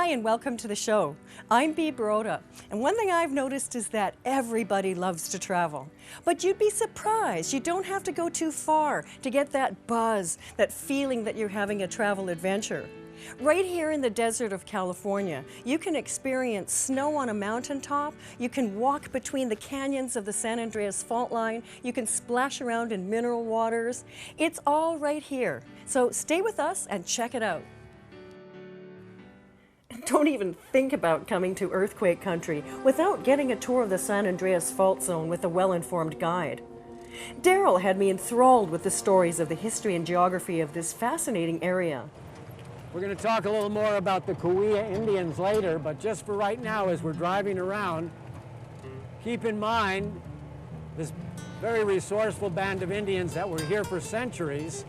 Hi and welcome to the show. I'm Outta, and one thing I've noticed is that everybody loves to travel. But you'd be surprised, you don't have to go too far to get that buzz, that feeling that you're having a travel adventure. Right here in the desert of California, you can experience snow on a mountaintop, you can walk between the canyons of the San Andreas fault line, you can splash around in mineral waters. It's all right here. So stay with us and check it out. Don't even think about coming to earthquake country without getting a tour of the San Andreas fault zone with a well-informed guide. Daryl had me enthralled with the stories of the history and geography of this fascinating area. We're going to talk a little more about the Cahuilla Indians later, but just for right now, as we're driving around, keep in mind this very resourceful band of Indians that were here for centuries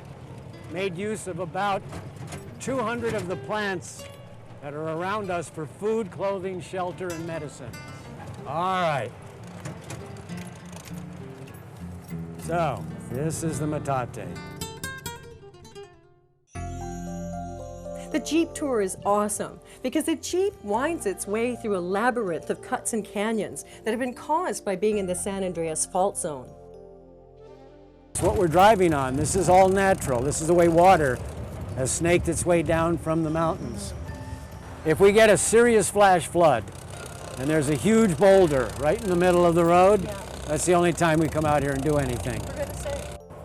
made use of about 200 of the plants that are around us for food, clothing, shelter, and medicine. All right. So, this is the metate. The Jeep tour is awesome because the Jeep winds its way through a labyrinth of cuts and canyons that have been caused by being in the San Andreas fault zone. It's what we're driving on. This is all natural. This is the way water has snaked its way down from the mountains. If we get a serious flash flood and there's a huge boulder right in the middle of the road, that's the only time we come out here and do anything.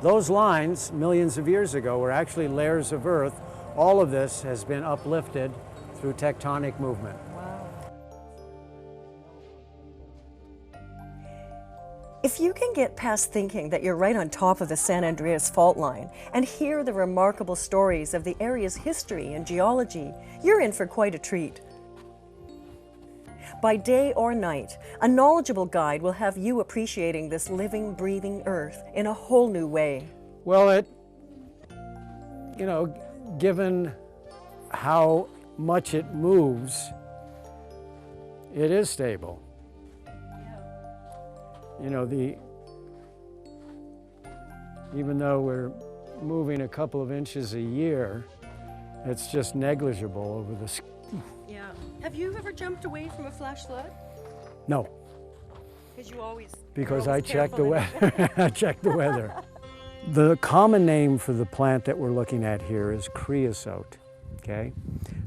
Those lines, millions of years ago, were actually layers of earth. All of this has been uplifted through tectonic movement. If you can get past thinking that you're right on top of the San Andreas fault line and hear the remarkable stories of the area's history and geology, you're in for quite a treat. By day or night, a knowledgeable guide will have you appreciating this living, breathing earth in a whole new way. Well, given how much it moves, it is stable. Even though we're moving a couple of inches a year, it's just negligible over the. Yeah. Have you ever jumped away from a flash flood? No. Because I check the weather. I check the weather. The common name for the plant that we're looking at here is creosote. Okay?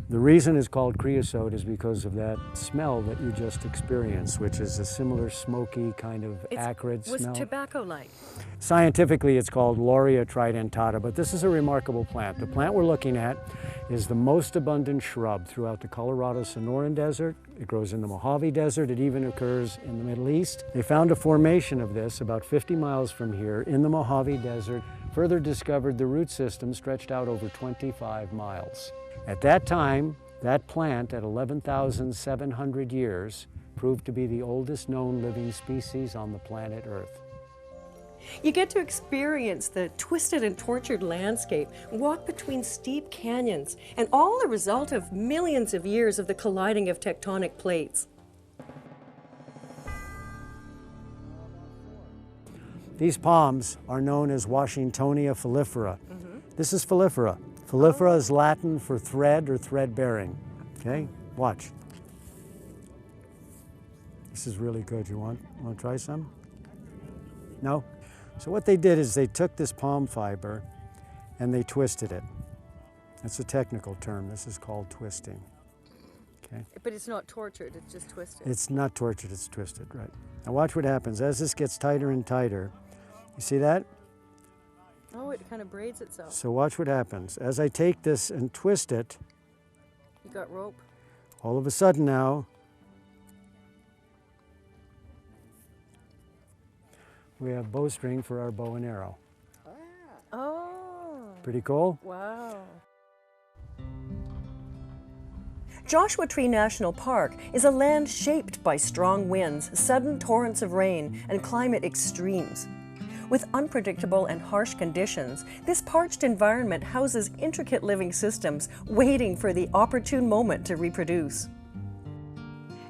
The reason it's called creosote is because of that smell that you just experienced, which is a similar smoky kind of acrid smell. Was tobacco-like. Scientifically, it's called Laurea tridentata, but this is a remarkable plant. The plant we're looking at is the most abundant shrub throughout the Colorado-Sonoran Desert. It grows in the Mojave Desert. It even occurs in the Middle East. They found a formation of this about 50 miles from here in the Mojave Desert, further discovered the root system stretched out over 25 miles. At that time, that plant at 11,700 years proved to be the oldest known living species on the planet Earth. You get to experience the twisted and tortured landscape, walk between steep canyons, and all the result of millions of years of the colliding of tectonic plates. These palms are known as Washingtonia foliifera. This is foliifera. Foliifera is Latin for thread or thread-bearing. Okay, watch. This is really good. You want to try some? No? So what they did is they took this palm fiber and they twisted it. That's a technical term. This is called twisting. Okay? But it's not tortured, it's just twisted. It's not tortured, it's twisted, right. Now watch what happens. As this gets tighter and tighter, you see that? Oh, it kind of braids itself. So watch what happens. As I take this and twist it, you got rope. All of a sudden now, we have bowstring for our bow and arrow. Oh. Pretty cool? Wow. Joshua Tree National Park is a land shaped by strong winds, sudden torrents of rain, and climate extremes. With unpredictable and harsh conditions, this parched environment houses intricate living systems waiting for the opportune moment to reproduce.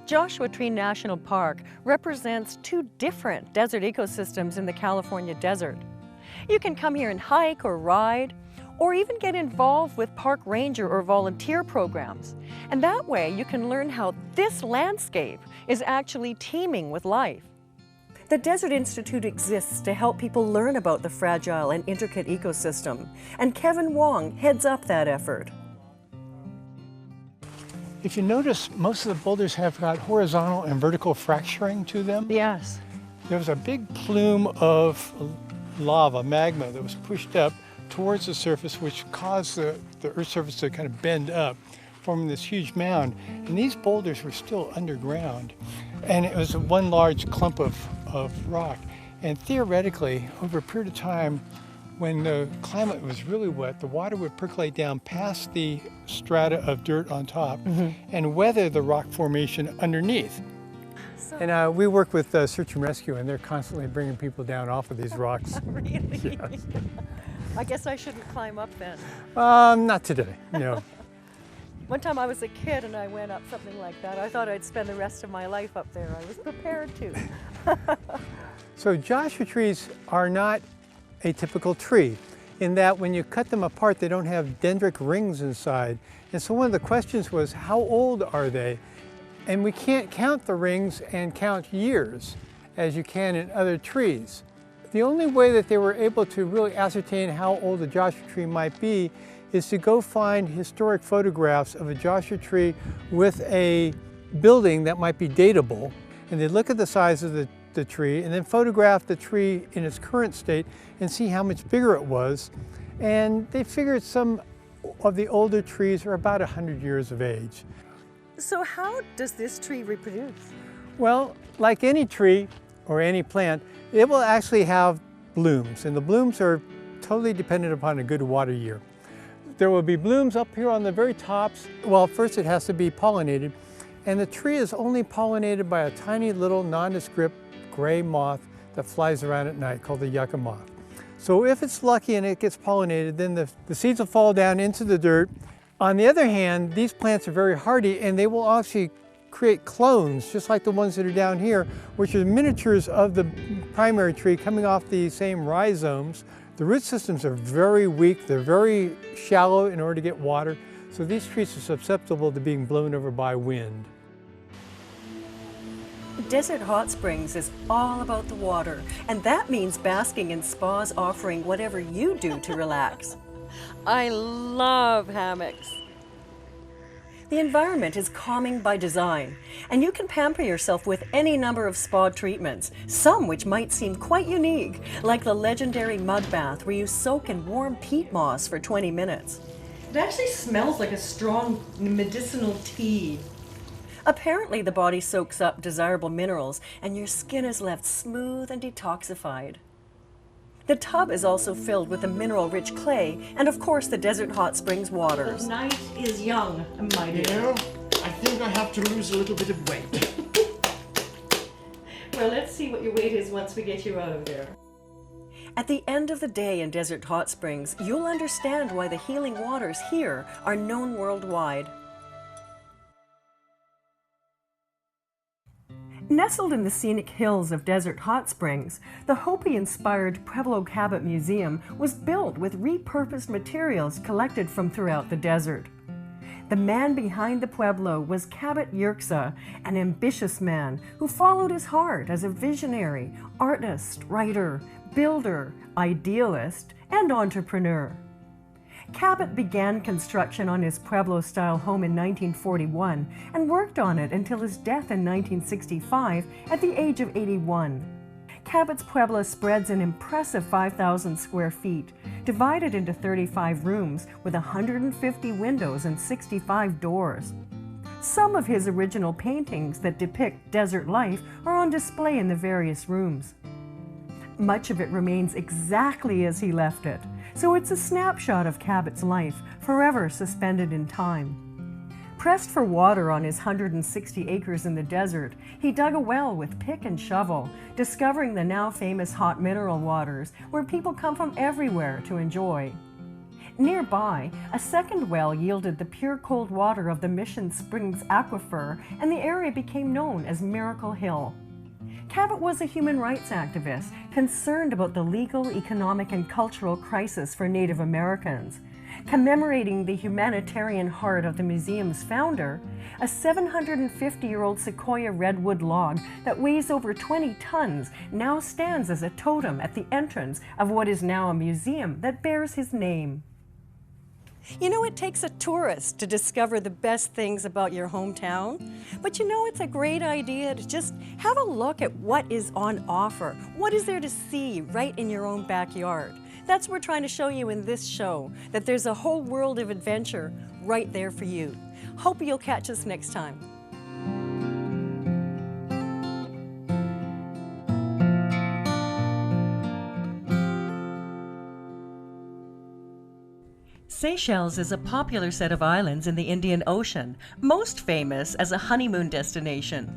Joshua Tree National Park represents two different desert ecosystems in the California desert. You can come here and hike or ride, or even get involved with park ranger or volunteer programs. And that way you can learn how this landscape is actually teeming with life. The Desert Institute exists to help people learn about the fragile and intricate ecosystem, and Kevin Wong heads up that effort. If you notice, most of the boulders have got horizontal and vertical fracturing to them. Yes. There was a big plume of lava, magma, that was pushed up towards the surface, which caused the Earth's surface to kind of bend up, forming this huge mound. And these boulders were still underground. And it was one large clump of rock. And theoretically, over a period of time, when the climate was really wet, the water would percolate down past the strata of dirt on top and weather the rock formation underneath. And we work with Search and Rescue, and they're constantly bringing people down off of these rocks. Really? Yes. I guess I shouldn't climb up then. Not today, no. One time I was a kid and I went up something like that. I thought I'd spend the rest of my life up there. I was prepared to. So Joshua trees are not a typical tree in that when you cut them apart, they don't have dendritic rings inside. And so one of the questions was, how old are they? And we can't count the rings and count years as you can in other trees. The only way that they were able to really ascertain how old a Joshua tree might be is to go find historic photographs of a Joshua tree with a building that might be dateable. And they look at the size of the tree and then photograph the tree in its current state and see how much bigger it was. And they figured some of the older trees are about 100 years of age. So how does this tree reproduce? Well, like any tree or any plant, it will actually have blooms, and the blooms are totally dependent upon a good water year. There will be blooms up here on the very tops. Well, first it has to be pollinated, and the tree is only pollinated by a tiny little nondescript gray moth that flies around at night called the yucca moth. So if it's lucky and it gets pollinated, then the seeds will fall down into the dirt. On the other hand, these plants are very hardy, and they will actually create clones, just like the ones that are down here, which are miniatures of the primary tree coming off the same rhizomes. The root systems are very weak, they're very shallow in order to get water, so these trees are susceptible to being blown over by wind. Desert Hot Springs is all about the water, and that means basking in spas offering whatever you do to relax. I love hammocks. The environment is calming by design, and you can pamper yourself with any number of spa treatments, some which might seem quite unique, like the legendary mud bath where you soak in warm peat moss for 20 minutes. It actually smells like a strong medicinal tea. Apparently the body soaks up desirable minerals and your skin is left smooth and detoxified. The tub is also filled with a mineral-rich clay and, of course, the Desert Hot Springs waters. The night is young, my dear. You know, I think I have to lose a little bit of weight. Well, let's see what your weight is once we get you out of there. At the end of the day in Desert Hot Springs, you'll understand why the healing waters here are known worldwide. Nestled in the scenic hills of Desert Hot Springs, the Hopi-inspired Pueblo Cabot Museum was built with repurposed materials collected from throughout the desert. The man behind the Pueblo was Cabot Yerxa, an ambitious man who followed his heart as a visionary, artist, writer, builder, idealist, and entrepreneur. Cabot began construction on his Pueblo-style home in 1941 and worked on it until his death in 1965 at the age of 81. Cabot's Pueblo spreads an impressive 5,000 square feet, divided into 35 rooms with 150 windows and 65 doors. Some of his original paintings that depict desert life are on display in the various rooms. Much of it remains exactly as he left it, so it's a snapshot of Cabot's life, forever suspended in time. Pressed for water on his 160 acres in the desert, he dug a well with pick and shovel, discovering the now famous hot mineral waters where people come from everywhere to enjoy. Nearby, a second well yielded the pure cold water of the Mission Springs aquifer, and the area became known as Miracle Hill. Cabot was a human rights activist concerned about the legal, economic, and cultural crisis for Native Americans. Commemorating the humanitarian heart of the museum's founder, a 750-year-old sequoia redwood log that weighs over 20 tons now stands as a totem at the entrance of what is now a museum that bears his name. You know, it takes a tourist to discover the best things about your hometown, but you know, it's a great idea to just have a look at what is on offer. What is there to see right in your own backyard? That's what we're trying to show you in this show, that there's a whole world of adventure right there for you. Hope you'll catch us next time. Seychelles is a popular set of islands in the Indian Ocean, most famous as a honeymoon destination.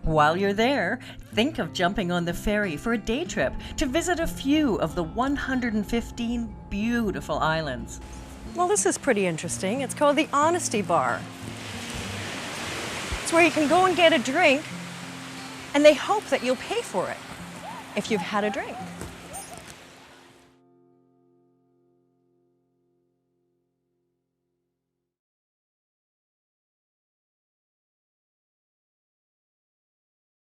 While you're there, think of jumping on the ferry for a day trip to visit a few of the 115 beautiful islands. Well, this is pretty interesting. It's called the Honesty Bar. It's where you can go and get a drink, and they hope that you'll pay for it if you've had a drink.